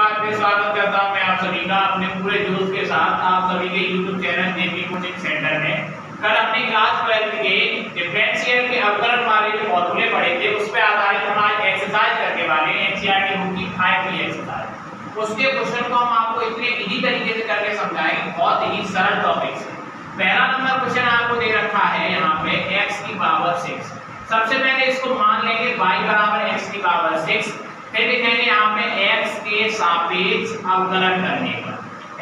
बार फिर स्वागत करता हूं मैं आप सभी का अपने पूरे जोश के साथ आप सभी के YouTube channel JP coaching centre में। कल अपनी क्लास 12 के डिफरेंशियल के अवकलन वाले जो फॉर्मूले पढ़े थे उस पर आधारित हम आज एक्सरसाइज करने वाले हैं एनसीईआरटी बुक की 5 एक्सरसाइज। उसके क्वेश्चन को हम आपको इतने इजी तरीके से करके समझाएंगे, बहुत ही सरल टॉपिक से। पहला नंबर क्वेश्चन आपको दे रखा है यहाँ पे x की पावर 6। सबसे पहले इसको मान लेंगे y बराबर x की पावर 6, फिर लिखेंगे यहाँ पे x के सापेक्ष अवकलन करने पर,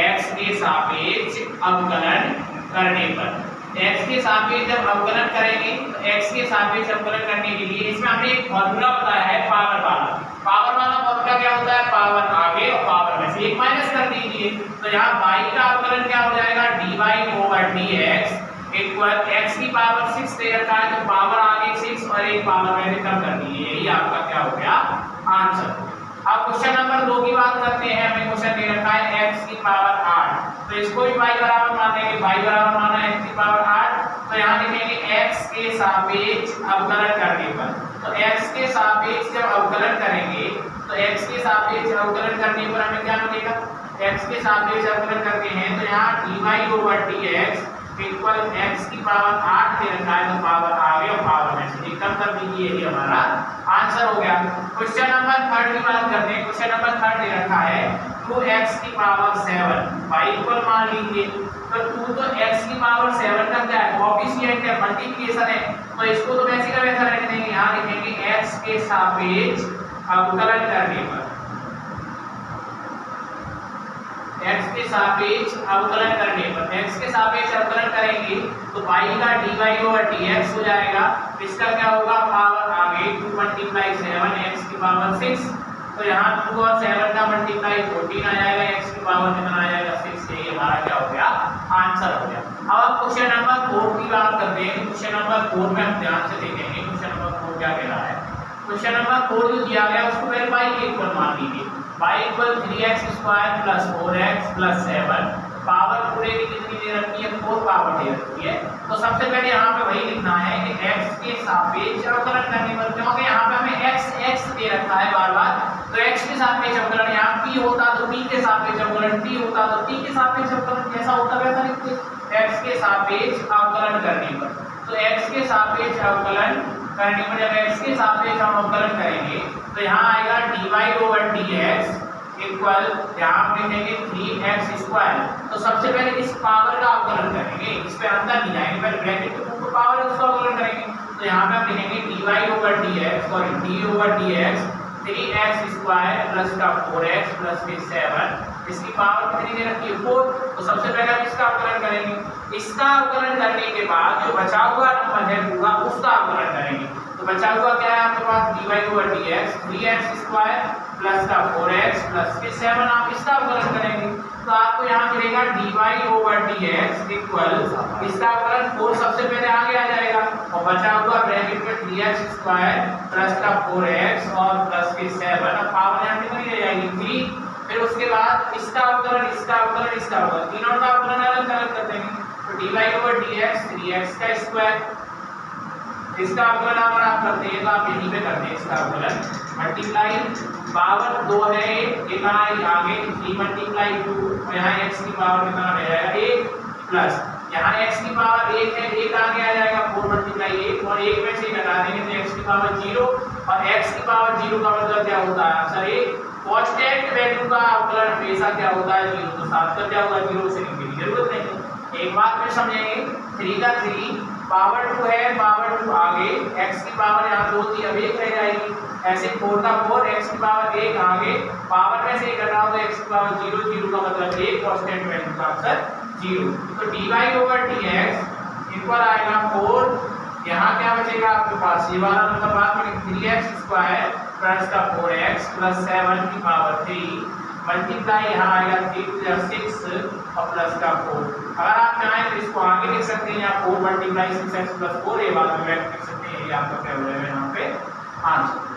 x के सापेक्ष अवकलन करने पर, x के सापेक्ष जब अवकलन करेंगे तो x के सापेक्ष अवकलन करने के लिए इसमें हमने एक फॉर्मूला बताया है पावर वाला। पावर वाला फॉर्मूला क्या होता है? पावर आगे और पावर में से एक माइनस कर दीजिए, तो यहाँ y का अवकलन क्या हो जाएगा? dy/dx इक्वल x की पावर 6 दे रखा है, तो पावर आगे 6 और एक पावर में से कम कर दीजिए, यही आपका क्या हो गया? आंसर। अब क्वेश्चन नंबर 2 की बात करते हैं। हमें क्वेश्चन दे रखा है x की पावर 8, तो इसको भी y बराबर मान लेंगे, y बराबर माना x की पावर 8, तो यहाँ लिखेंगे x के सापेक्ष अवकलन करने पर, तो x के सापेक्ष जब अवकलन करेंगे तो x के सापेक्ष अवकलन करने पर हमें क्या मिलेगा? x के सापेक्ष अवकलन करते हैं तो यहाँ dy/dx इक्वल x की पावर 8 दे रखा है, तो पावर आगे और पावर में से कम कर दीजिए, यही हमारा आंसर हो गया। क्वेश्चन नंबर 3 की बात करते हैं। क्वेश्चन नंबर 3 दे रखा है 2x की पावर 7, y इक्वल मान लीजिए, तो 2 तो x की पावर 7 का क्या है? कोएफिशिएंट है, मल्टीप्लिकेशन है, तो इसको तो वैसे का वैसा रख देंगे। यहाँ लिखेंगे x के सापेक्ष अवकलन करने पर, x के सापेक्ष अवकलन करने पर, x के सापेक्ष अवकलन करेंगे तो y का dy/dx हो जाएगा, इसका क्या होगा? पावर आगे 2 × 7 x की पावर 6, तो यहाँ 2 और 7 का मल्टीप्लाई 14 आ जाएगा, x की पावर कितना आ जाएगा? 6, यही हमारा क्या हो गया? आंसर हो गया। अब क्वेश्चन नंबर 4 की बात करते हैं। क्वेश्चन नंबर 4 में हम ध्यान से देखेंगे क्वेश्चन नंबर 4 क्या कह रहा है। क्वेश्चन नंबर 4 जो दिया गया उसको पहले y के इक्वल मान लीजिए, y equal 3x² + 4x + 7, power पूरे की कितनी दे रखी है? 4 पावर दे रखी है, तो सबसे पहले यहाँ पे वही लिखना है कि x के सापेक्ष अवकलन करने पर, क्योंकि यहाँ पे हमें x दे रखा है बार बार, तो x के सापेक्ष अवकलन, यहाँ p होता तो p के सापेक्ष अवकलन, t होता तो t के सापेक्ष अवकलन, जैसा होता वैसा लिखते x के सापेक्ष अवकलन करने पर। तो x के सापेक्ष अवकलन करने पर जब x के सापेक्ष हम अवकलन करेंगे तो यहाँ आएगा dy/dx इक्वल, यहाँ लिखेंगे 3x², तो सबसे पहले इस पावर का अवकलन करेंगे, इस पे अंदर नहीं जाएंगे, पहले ब्रैकेट के ऊपर पावर है उसका अवकलन करेंगे, तो यहाँ पे हम लिखेंगे dy/dx और d/dx 3x² प्लस का 4x प्लस के 7, इसकी पावर कितनी दे रखी है? 4, तो सबसे पहले हम इसका अवकलन करेंगे। इसका अवकलन करने के बाद जो बचा हुआ नंबर है पूरा उसका अवकलन करेंगे, तो बचा हुआ क्या है आपके पास? dy/dx 3x² प्लस का 4x प्लस के 7, आप इसका अवकलन करेंगे तो आपको यहाँ मिलेगा dy/dx इक्वल, इसका अवकलन 4 सबसे पहले आगे आ जाएगा और बचा हुआ ब्रैकेट में 3x² प्लस का 4x और प्लस के 7, अब पावर यहाँ कितनी रह जाएगी? 3, फिर उसके बाद इसका अवकलन, इसका अवकलन, इसका अवकलन, तीनों का अवकलन अलग अलग कर देंगे, तो dy/dx 3x², इसका अवकलन अगर आप करते हैं तो आप यहीं पे करते हैं, इसका अवकलन मल्टीप्लाई पावर 2 है एक आगे 3 × 2, और यहाँ x की पावर कितना रह जाएगा? 1 प्लस यहाँ x की पावर 1 है, 1 आगे आ जाएगा 4 × 1, और 1 में से घटा देंगे तो x की पावर 0, और x की पावर 0 का मतलब क्या होता है? आंसर 1। कांस्टेंट वैल्यू का अवकलन हमेशा क्या होता है? 0, तो 7 का क्या होगा? 0 से लिखने की जरूरत नहीं। एक बात फिर समझेंगे, 3 का 3 पावर 2 है, पावर 2 आगे, x की पावर यहाँ 2 थी अब 1 रह जाएगी, ऐसे 4 का 4, x की पावर 1 आगे, पावर में से एक घटाओ तो x की पावर 0, 0 का मतलब 1, कांस्टेंट वैल्यू का आंसर 0, तो dy/dx इक्वल आएगा 4, यहाँ क्या बचेगा आपके पास? ये वाला मतलब बात में 3x² प्लस का 4x प्लस 7 की पावर 3 मल्टीप्लाई, यहाँ आएगा 3 × 6 और प्लस का 4। अगर आप चाहें तो इसको आगे लिख सकते हैं, यहाँ 4 × 6x + 4, ये बात में लिख सकते हैं, ये आपका क्या हो जाएगा यहाँ पे? आंसर।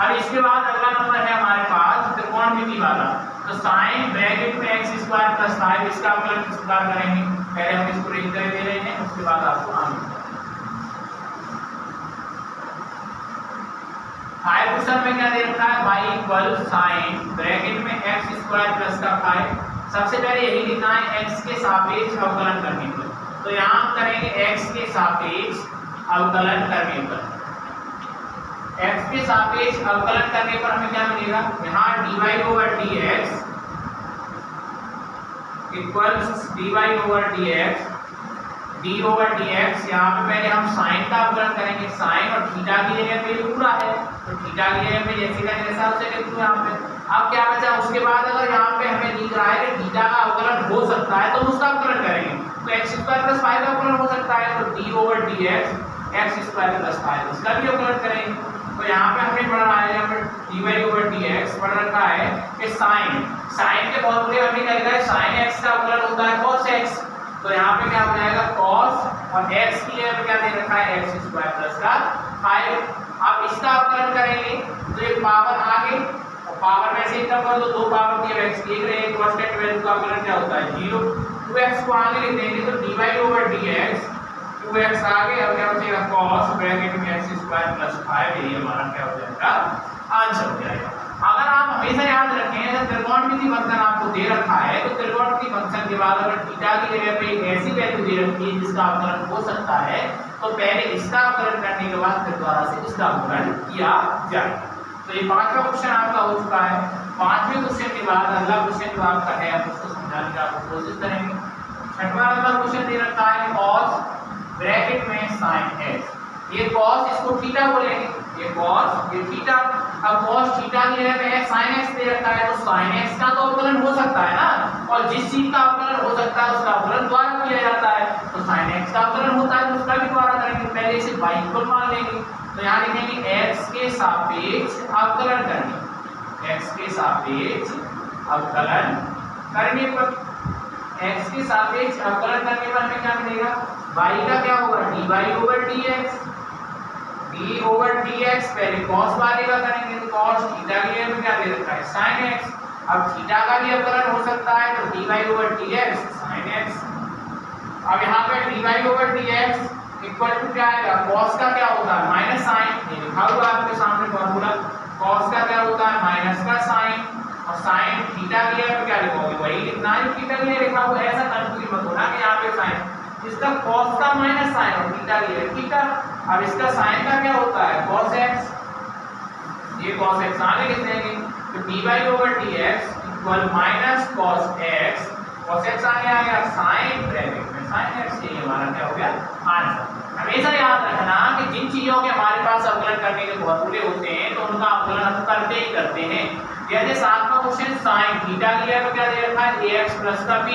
अब इसके बाद अगला नंबर है हमारे पास त्रिकोणमिति वाला, तो साइन ब्रैकेट में x² + 5, इसका अवकलन किस प्रकार करेंगे? पहले हम इसको लिख कर दे रहे हैं, उसके बाद आपको आंसर। हाई क्वेश्चन में क्या दे रखा है? y इक्वल साइन ब्रैकेट में x² सबसे पहले यही लिखना है x के सापेक्ष अवकलन करने पर। तो यहाँ हम करेंगे x के सापेक्ष अवकलन करने पर। x के सापेक्ष अवकलन करने पर हमें क्या मिलेगा, यहाँ dy/dx इक्वल्स dy/dx d/dx। यहाँ पे पहले हम साइन का अवकलन करेंगे, साइन और थीटा की जगह पे पूरा है तो थीटा की जगह पे जैसे का जैसा उसे लिख दूं यहाँ पे। अब क्या बचा, उसके बाद अगर यहाँ पे हमें दिख रहा है कि थीटा का अवकलन हो सकता है तो उसका अवकलन करेंगे। तो x² + 5 का अवकलन हो सकता है तो d/dx x² + 5 उसका भी अवकलन करेंगे। तो यहाँ पे हमने पढ़ रहा है, यहाँ पे dy/dx पढ़ रखा है कि साइन के फॉर्मूले हमने क्या लिखा है, sin x का अवकलन होता है cos x। तो यहाँ पे क्या हो जाएगा cos और x की जगह पे क्या दे रखा है x² + 5। अब इसका अवकलन करेंगे तो ये पावर आगे और पावर में से इतना कर दो, दो पावर दिए x लिख रहे हैं, कांस्टेंट वैल्यू का अवकलन क्या होता है 0। 2x को आगे लिख देंगे तो dy/dx 2x आगे और क्या बचेगा cos ब्रैकेट में x² + 5। ये हमारा क्या हो जाएगा आंसर हो जाएगा। अगर आप हमेशा याद रखें अगर त्रिकोणमिति फंक्शन आपको दे रखा है तो त्रिकोणमिति फंक्शन के बाद अगर थीटा की जगह पे एक ऐसी वैल्यू दे रखी है जिसका अवकलन हो सकता है तो पहले इसका अवकलन करने के बाद फिर दोबारा से इसका अवकलन किया जाए। तो ये पांचवा क्वेश्चन आपका हो चुका है। पांचवें क्वेश्चन के बाद अगला क्वेश्चन जो आपका है आप उसको समझाने की आप कोशिश करेंगे। छठवां नंबर क्वेश्चन दे रखा है cos ब्रैकेट में sin x। ये cos इसको थीटा बोलेंगे, ये cos ये थीटा। अब cos थीटा की जगह पे sin x दे रखा है तो sin x का तो अवकलन हो सकता है ना, और जिस चीज का अवकलन हो सकता है उसका अवकलन द्वारा किया जाता है। तो sin x का अवकलन होता है तो उसका भी द्वारा करेंगे, पहले इसे y इक्वल मान लेंगे। तो यहाँ लिखेंगे x के सापेक्ष अवकलन करने, x के सापेक्ष अवकलन करने पर x के सापेक्ष अवकलन करने पर हमें क्या मिलेगा, y का क्या होगा dy/dx d/dx। पहले cos वाले का करेंगे तो cos थीटा की जगह पे क्या दे रखा है sin x। अब थीटा का भी अवकलन हो सकता है तो dy/dx sin x। अब यहाँ पे dy/dx इक्वल टू क्या आएगा, cos का क्या होता है माइनस sin। ये लिखा हुआ आपके सामने फॉर्मूला, cos का क्या होता है माइनस का sin, और sin थीटा की जगह पे क्या लिखोगे वही लिखना है थीटा की जगह लिखा हुआ है। ऐसा कंफ्यूज मत होना कि यहाँ पे sin इसका cos का माइनस sin और थीटा की जगह थीटा। अब इसका sin का क्या होता है cos x, ये cos x आगे लिख देंगे तो dy/dx equal minus cos x, cos x आगे आ गया sin ब्रैकेट में sin x। ये हमारा क्या हो गया आंसर। हमेशा याद रखना कि जिन चीजों के हमारे पास अवकलन करने के फॉर्मूले होते हैं तो उनका अवकलन हम करते ही करते हैं। जैसे सातवां क्वेश्चन sin थीटा की जगह पे क्या दे रखा है ax + का b।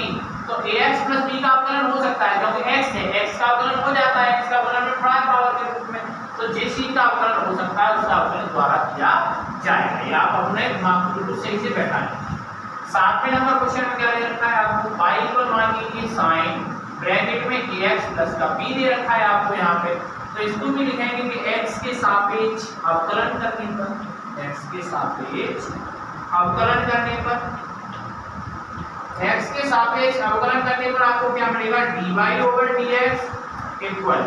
तो ax + b का अवकलन हो सकता है क्योंकि x है, x का अवकलन हो जाता है, x का अवकलन में पड़ा पावर के रूप में। तो जिस चीज का अवकलन हो सकता है उसका अवकलन द्वारा किया जाएगा। ये आप अपने दिमाग को बिल्कुल सही से बैठा लें। सातवें नंबर क्वेश्चन में क्या दे रखा है आपको, y इक्वल मान लीजिए sin ब्रैकेट में ax + का b दे रखा है आपको यहाँ पे। तो इसको भी लिखेंगे कि x के सापेक्ष अवकलन करने पर, x के सापेक्ष अवकलन करने पर, x के सापेक्ष अवकलन करने पर आपको क्या मिलेगा dy/dx equal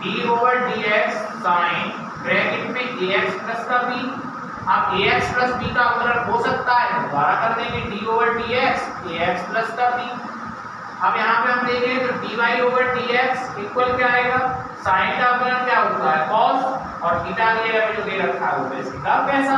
d/dx sin bracket में ax + का b। अब ax + b का अवकलन हो सकता है दोबारा कर देंगे d/dx ax + का b। अब यहाँ पे हम देखें तो dy/dx इक्वल क्या आएगा, sin का अवकलन क्या होता है cos और थीटा की जगह पे जो दे रखा है वो इसका कैसा।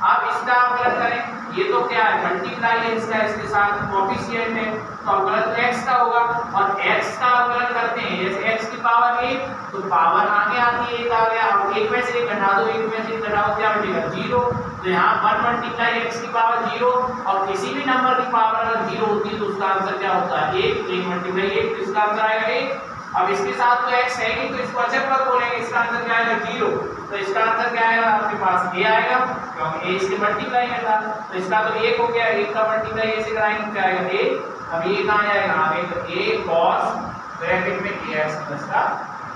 अब इसका अवकलन करें, ये तो क्या है मल्टीप्लाई है इसका इसके साथ कोएफिशिएंट है तो अवकलन तो x का होगा, और x का अवकलन करते हैं जैसे x की पावर 1 तो पावर आगे आती है 1 आ गया। अब 1 में से 1 घटा दो, 1 में से 1 घटाओ क्या बचेगा 0। तो यहाँ 1 × x की पावर 0, और किसी भी नंबर की पावर अगर 0 होती है तो उसका आंसर क्या होता है 1 × 1 तो इसका आंसर आएगा 1। अब इसके साथ तो x है नहीं तो इसको अचर पर बोलेंगे, इसका आंसर क्या आएगा 0। तो इसका आंसर क्या आएगा आपके पास a आएगा क्योंकि a इसके मल्टीप्लाई में था। तो इसका तो 1 हो गया, 1 का मल्टीप्लाई ऐसे कराएंगे क्या आएगा a। अब ये कहाँ जाएगा आगे तो a cos ब्रैकेट में ax + का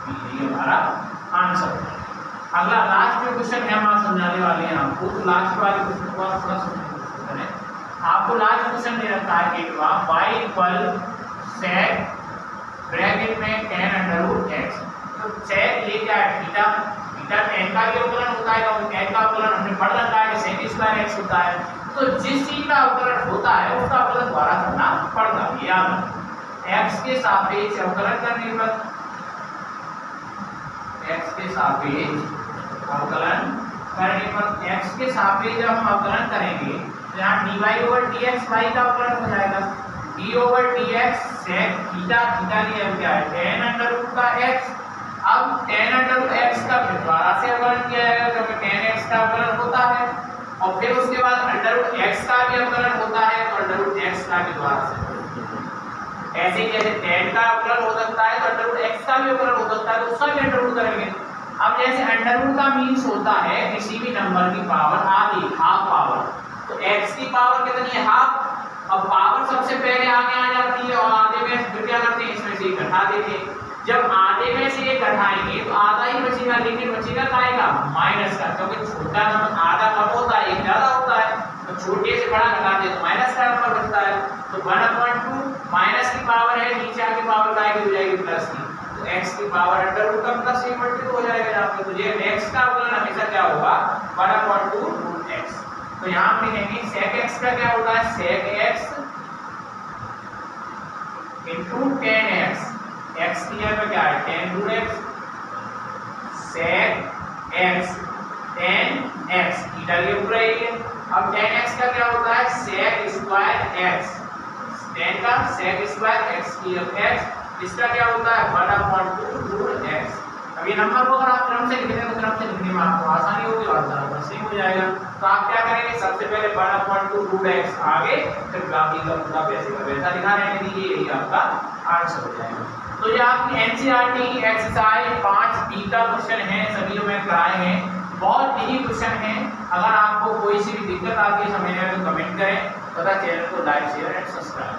b, ये हमारा आंसर है। अगला लास्ट में क्वेश्चन है हम समझाने वाले हैं आपको। तो लास्ट वाले क्वेश्चन को थोड़ा समझें। आपको लास्ट क्वेश्चन दे रखा है y इक्वल sec ब्रैकेट में tan√x। तो sec ये क्या है थीटा, थीटा tan का भी अवकलन होता है और tan का अवकलन हमने पढ़ रखा है कि sec² x होता है। तो जिस चीज का अवकलन होता है उसका अवकलन द्वारा करना x के सापेक्ष अवकलन करने पर, x के सापेक्ष अवकलन करने पर, x के सापेक्ष जब हम अवकलन करेंगे तो यहाँ dy/dx y का अवकलन हो जाएगा। d/dx sec थीटा, थीटा लिए हम क्या है tan√x। अब tan√x का दोबारा से अवकलन किया जाएगा क्योंकि tan x का अवकलन होता है और फिर उसके बाद √x का भी अवकलन होता है तो √x का भी दोबारा से। ऐसे जैसे tan का अवकलन हो सकता है तो √x का भी अवकलन हो सकता है तो उसका भी अंडररूट करेंगे। अब जैसे अंडररूट का मीन्स होता है किसी भी नंबर की पावर आधी, हाफ पावर, तो x की पावर कितनी है हाफ। अब पावर सबसे पहले आगे आ जाती है और आधे में फिर क्या करते हैं इसमें से घटा देते हैं। जब आधे में से ये घटाएंगे तो आधा ही बचेगा, लेकिन बचेगा काएगा माइनस का, क्योंकि छोटा नंबर आधा कम होता है एक ज्यादा होता है तो छोटे से बड़ा घटाते हैं तो माइनस का नंबर बचता है। तो 1/2 माइनस की पावर है, नीचे आके पावर काय की हो जाएगी प्लस की, तो x की पावर अंडररूट का प्लस एक मल्टी हो जाएगा यहाँ पे। तो ये x का अवकलन हमेशा क्या होगा 1/2√x। तो यहाँ पे लिखेंगे sec x का क्या होता है sec x into tan x, x की जगह पे क्या है tan√x, sec x tan x theta के ऊपर है ये। अब tan x का क्या होता है sec स्क्वायर x, tan का sec स्क्वायर x की x, इसका क्या होता है 1/2√x। अब ये नंबर को अगर आप क्रम से लिखते हैं तो क्रम से लिखने में आपको आसानी होगी और ज़्यादा सेम हो जाएगा। तो आप क्या करेंगे सबसे पहले 1/2√x आगे, फिर बाकी का पूरा वैसे का वैसा लिखा रहने दीजिए, यही आपका आंसर हो जाएगा। तो ये आपकी एनसीईआरटी एक्सरसाइज 5B का क्वेश्चन है, सभी जो मैं कराए हैं बहुत यही क्वेश्चन है। अगर आपको कोई सी भी दिक्कत आती है समझने में तो कमेंट करें तथा चैनल को लाइक शेयर एंड सब्सक्राइब।